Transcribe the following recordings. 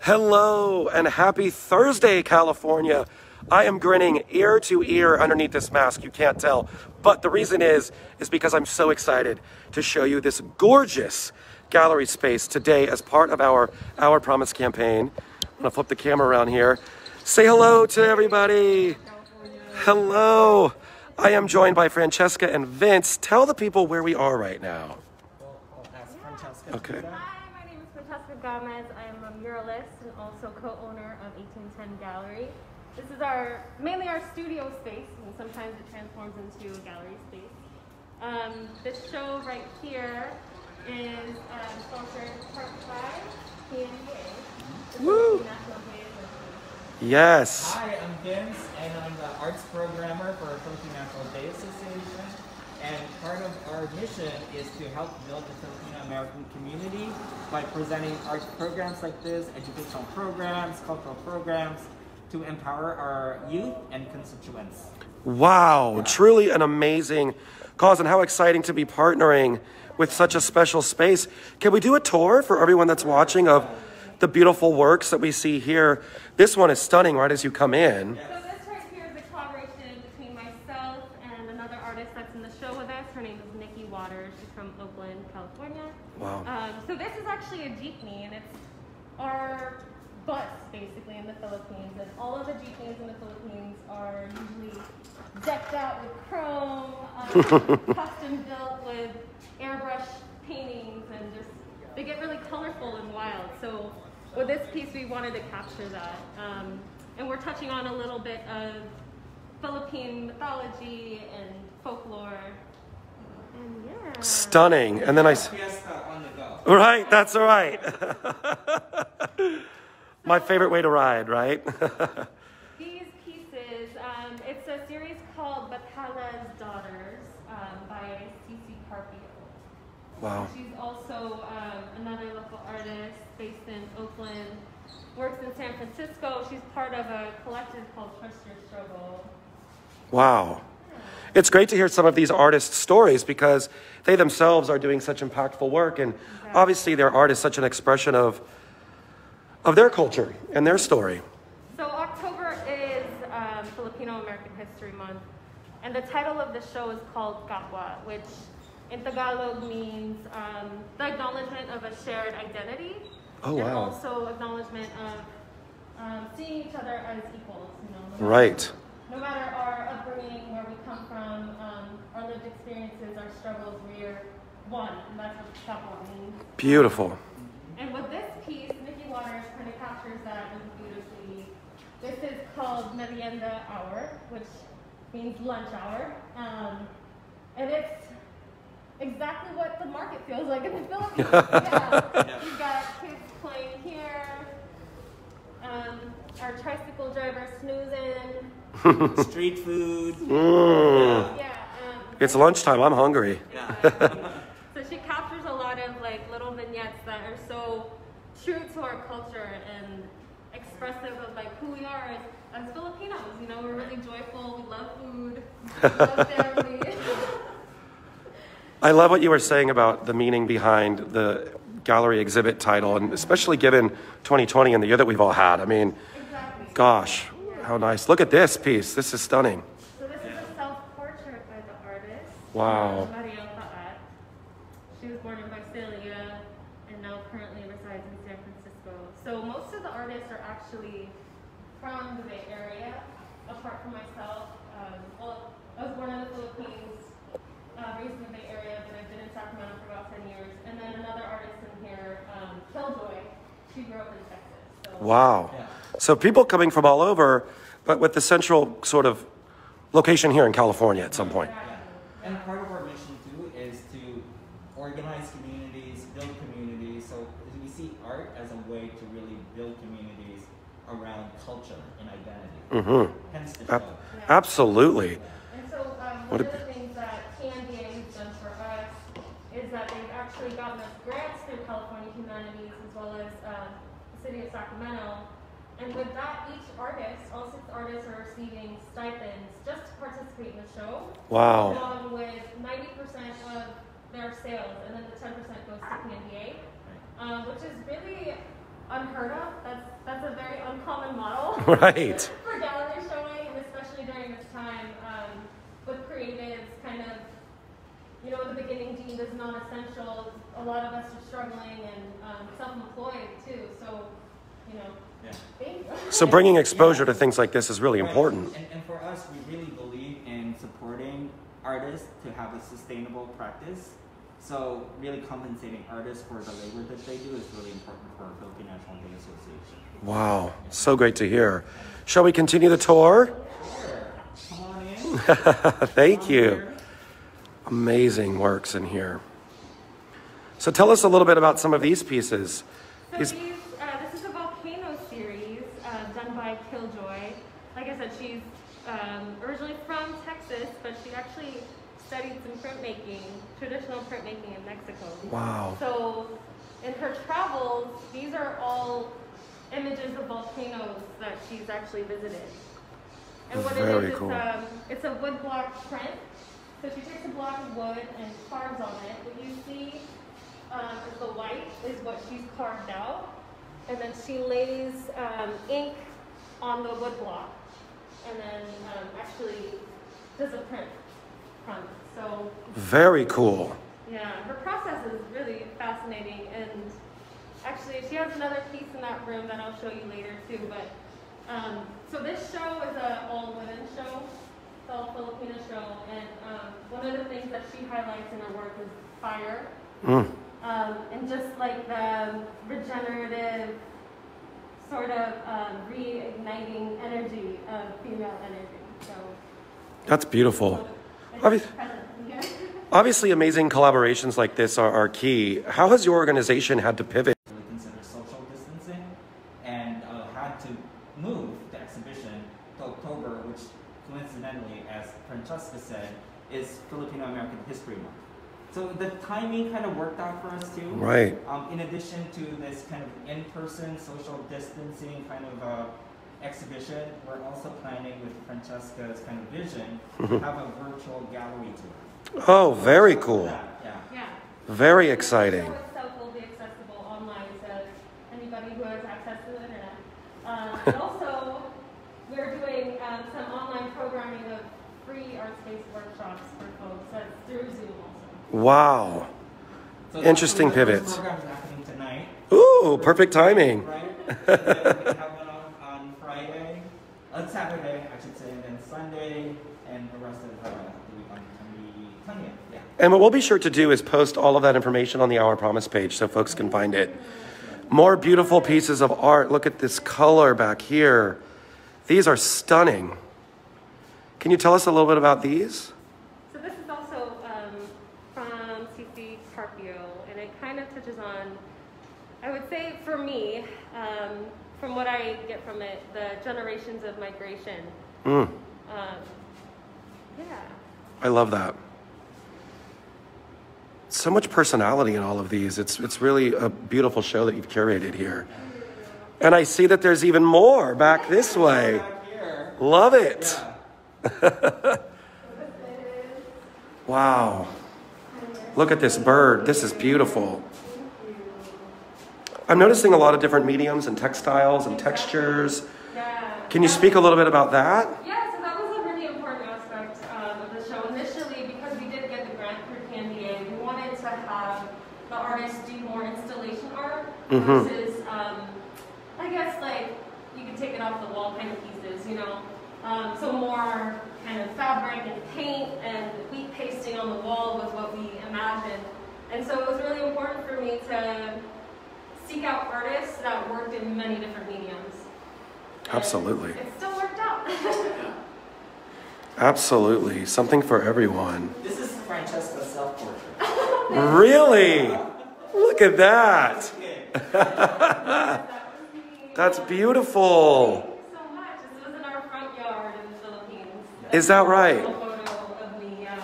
Hello and happy Thursday, California. I am grinning ear to ear underneath this mask, you can't tell. But the reason is because I'm so excited to show you this gorgeous gallery space today as part of our Promise campaign. I'm gonna flip the camera around here. Say hello to everybody. Hello. I am joined by Francesca and Vince. Tell the people where we are right now. Okay. Hi, my name is Francesca Gomez. I am a muralist and also co-owner of 1810 Gallery. This is mainly our studio space, and sometimes it transforms into a gallery space. This show right here is sponsored part by PNDA, the Philippine National Day Association. Yes. Hi, I'm Vince, and I'm the arts programmer for Philippine National Day Association. And part of our mission is to help build the Filipino American community by presenting art programs like this, educational programs, cultural programs, to empower our youth and constituents. Wow, truly an amazing cause, and how exciting to be partnering with such a special space. Can we do a tour for everyone that's watching of the beautiful works that we see here? This one is stunning right as you come in. So this right here is a collaboration between myself and another artist that's in the show with us. Her name is Nikki Waters. She's from Oakland, California. Wow. So this is actually a jeepney, and it's our bus basically in the Philippines. And all of the jeepneys in the Philippines are usually decked out with chrome, custom built with airbrush paintings, and just they get really colorful and wild. So with this piece, we wanted to capture that. And we're touching on a little bit of Philippine mythology and folklore. And yeah. Stunning. And then I... Fiesta on the go. Right, that's right. My favorite way to ride, right? These pieces, it's a series called Batala's Daughters by C.C. Carpio. Wow. She's also another local artist based in Oakland, works in San Francisco. She's part of a collective called Trust Your Struggle. Wow. It's great to hear some of these artists' stories because they themselves are doing such impactful work, and obviously their art is such an expression of their culture and their story. So October is Filipino American History Month, and the title of the show is called Kapwa, which in Tagalog means the acknowledgement of a shared identity. Oh, wow. And also acknowledgement of seeing each other as equals. Right. No matter our upbringing, where we come from, our lived experiences, our struggles, we're one, and that's what Kapwa means. Beautiful. And with this piece, Nikki Waters kind of captures that really beautifully. This is called Medienda Hour, which means lunch hour. And it's exactly what the market feels like in the Philippines. Yeah. You've got kids playing here, our tricycle driver snoozing. Street food. It's lunchtime, I'm hungry. So she captures a lot of like little vignettes that are so true to our culture and expressive of like who we are as Filipinos. You know, we're really joyful, we love food, we love family. I love what you were saying about the meaning behind the gallery exhibit title, and especially given 2020 and the year that we've all had. I mean, gosh, how nice. Look at this piece. This is stunning. So this is a self-portrait by the artist. Wow. Medienda Hour. She was born in Visalia and now currently resides in San Francisco. So most of the artists are actually from the Bay Area, apart from myself. Well, I was born in the Philippines, raised in the Bay Area, but I've been in Sacramento for about 10 years. And then another artist in here, Killjoy, she grew up in Texas. So. Wow. So people coming from all over, but with the central sort of location here in California at some point. And part of our mission too is to organize communities, build communities. So we see art as a way to really build communities around culture and identity. Mm-hmm. Hence the show. Absolutely. And so one of the things that PNDA has done for us is that they've actually gotten us grants through California Humanities as well as the city of Sacramento. And with that, each artist, all 6 artists are receiving stipends just to participate in the show. Wow. Along with 90% of their sales, and then the 10% goes to PNDA, which is really unheard of. That's a very uncommon model. Right. For gallery showing, and especially during this time, with creatives kind of, you know, in the beginning deemed as non-essential. A lot of us are struggling and self-employed too. So, you know, Yeah. thank you. So bringing exposure to things like this is really Right. important. And for us, we really believe in supporting artists to have a sustainable practice. So really compensating artists for the labor that they do is really important for our Philippine National Day Association. Wow, so great to hear. Shall we continue the tour? Sure. Come on in. Thank you. Amazing works in here. So tell us a little bit about some of these pieces. So These- this is a Volcano Series done by Killjoy. Like I said, she's originally from Texas, but she actually studied some printmaking, traditional printmaking in Mexico. Wow. So in her travels, these are all images of volcanoes that she's actually visited. And what Very it is, cool. it's a wood block print. So she takes a block of wood and carves on it. What you see is the white is what she's carved out. And then she lays ink on the wood block. And then actually does a print from it. So Very cool. yeah, her process is really fascinating. And actually, she has another piece in that room that I'll show you later too. But so this show is an all-women show. It's all Filipino show. And one of the things that she highlights in her work is fire. And just like the regenerative sort of reigniting energy of female energy. So That's beautiful. it's Obvi- present here. Obviously, amazing collaborations like this are key. How has your organization had to pivot? Really consider social distancing and had to move the exhibition to October, which coincidentally, as Francesca said, is Filipino American History Month. So the timing kind of worked out for us too. Right. In addition to this kind of in-person social distancing kind of exhibition, we're also planning with Francesca's kind of vision to have a virtual gallery tour. Oh, very cool. Yeah. Yeah. Very exciting. The show itself will be accessible online to anybody who has access to the internet. And also, we're doing some online programming of free art-based workshops for folks. That's through Zoom also. Wow. So Interesting actually, the pivots. first program is happening tonight. Ooh, perfect timing. Right? And then we have one on Friday, Saturday, I should say, and then Sunday, and the rest of the week on the 20th. Yeah. And what we'll be sure to do is post all of that information on the Our Promise page so folks can find it. More beautiful pieces of art. Look at this color back here. These are stunning. Can you tell us a little bit about these? So this is also from CC Carpio, and it kind of touches on, I would say for me, from what I get from it, the generations of migration. Yeah. I love that. So much personality in all of these. It's really a beautiful show that you've curated here. And I see that there's even more back this way. Back here. Love it. Yeah. Wow. Look at this bird. This is beautiful. I'm noticing a lot of different mediums and textiles and textures. Yeah. Can you speak a little bit about that? Yeah, so that was a really important aspect of the show. Initially, because we did get the grant through PNDA, we wanted to have the artists do more installation art versus, I guess, like, you could take it off the wall kind of pieces, you know? So more kind of fabric and paint and wheat pasting on the wall was what we imagined. And so it was really important for me to seek out artists that worked in many different mediums. And Absolutely. it still worked out. Absolutely. Something for everyone. This is Francesca's self-portrait. Really? Look at that. That's beautiful. Thank you so much. This was in our front yard in the Philippines. Is that right? A photo of me, yeah.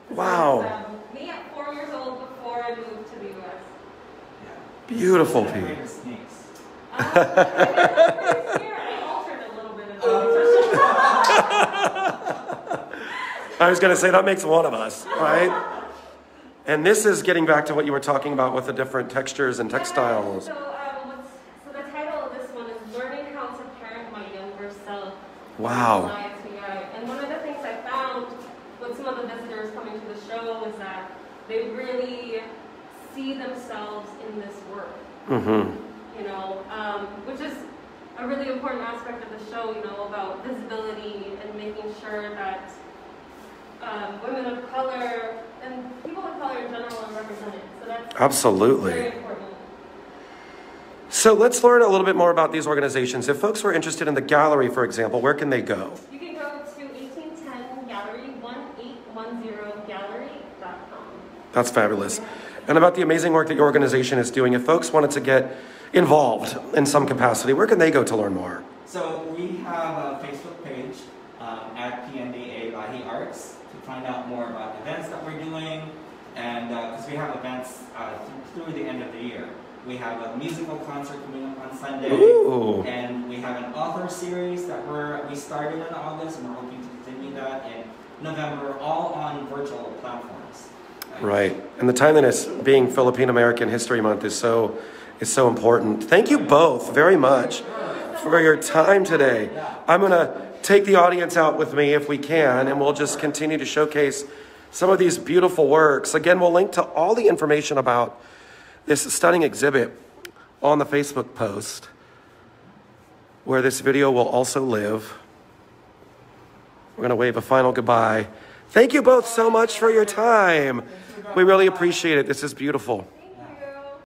This Wow. was, me at 4 years old before I moved to the U.S. Beautiful Favorite piece. snakes. I altered a little bit of the I was going to say that makes one of us, right? And this is getting back to what you were talking about with the different textures and textiles. So the Wow. And one of the things I found with some of the visitors coming to the show is that they really see themselves in this work. You know, which is a really important aspect of the show, you know, about visibility and making sure that women of color and people of color in general are represented. So that's absolutely very important. So let's learn a little bit more about these organizations. If folks were interested in the gallery, for example, where can they go? You can go to 1810 Gallery, 1810gallery.com. That's fabulous. And about the amazing work that your organization is doing, if folks wanted to get involved in some capacity, where can they go to learn more? So we have a Facebook page at PNDA LahiARTS to find out more about events that we're doing, and because we have events through the end of the year. We have a musical concert coming up on Sunday, Ooh. And we have an author series that we started in August, and we're hoping to continue that in November, all on virtual platforms. Right, and the timeliness being Filipino American History Month is so important. Thank you both very much for your time today. I'm going to take the audience out with me if we can, and we'll just continue to showcase some of these beautiful works. Again, we'll link to all the information about this stunning exhibit on the Facebook post, where this video will also live. We're going to wave a final goodbye. Thank you both so much for your time. We really appreciate it. This is beautiful.